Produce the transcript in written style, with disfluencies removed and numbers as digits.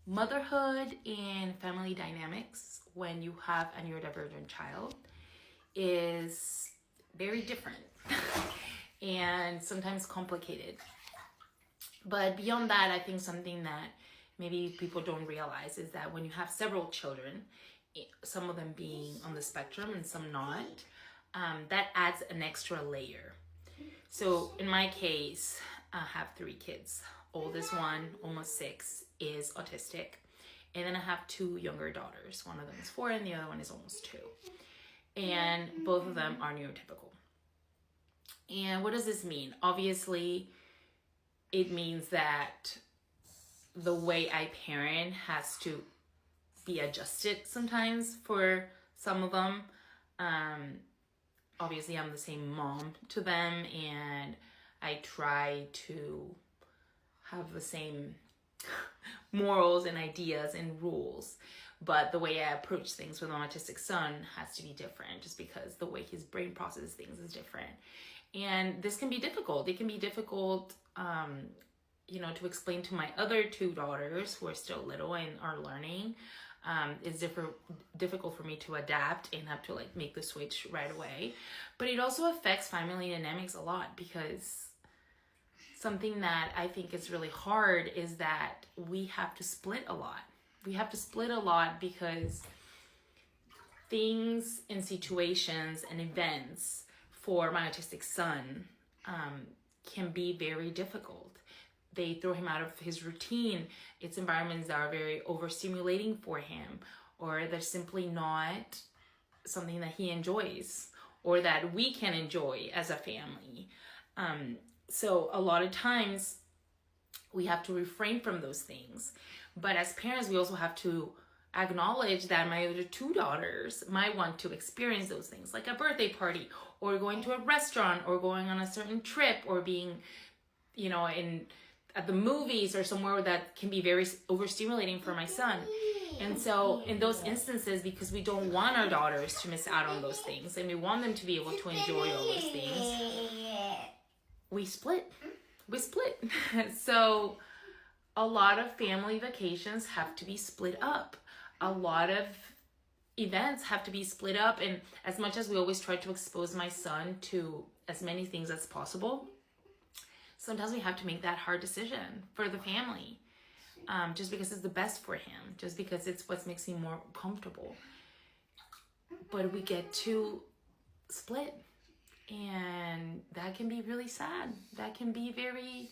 Motherhood and family dynamics when you have a neurodivergent child is very different and sometimes complicated. But beyond that, I think something that maybe people don't realize is that when you have several children, some of them being on the spectrum and some not, that adds an extra layer. So in my case, I have 3 kids. Oldest one, almost 6, is autistic. And then I have 2 younger daughters. One of them is 4 and the other one is almost 2. And both of them are neurotypical. And what does this mean? Obviously, it means that the way I parent has to be adjusted sometimes for some of them. Obviously, I'm the same mom to them, and I try to have the same morals and ideas and rules. But the way I approach things with an autistic son has to be different, just because the way his brain processes things is different. And this can be difficult. It can be difficult, to explain to my other 2 daughters who are still little and are learning. It's difficult for me to adapt and have to make the switch right away. But it also affects family dynamics a lot, because something that I think is really hard is that we have to split a lot. We have to split a lot because things and situations and events for my autistic son can be very difficult. They throw him out of his routine. It's environments that are very overstimulating for him, or they're simply not something that he enjoys or that we can enjoy as a family. So a lot of times we have to refrain from those things. But as parents, we also have to acknowledge that my other 2 daughters might want to experience those things, like a birthday party or going to a restaurant or going on a certain trip or being, at the movies or somewhere that can be very overstimulating for my son. And so in those instances, because we don't want our daughters to miss out on those things and we want them to be able to enjoy all those things, we split. So a lot of family vacations have to be split up. A lot of events have to be split up. And as much as we always try to expose my son to as many things as possible, sometimes we have to make that hard decision for the family, just because it's the best for him, just because it's what makes him more comfortable. But we get to split, and that can be really sad. That can be very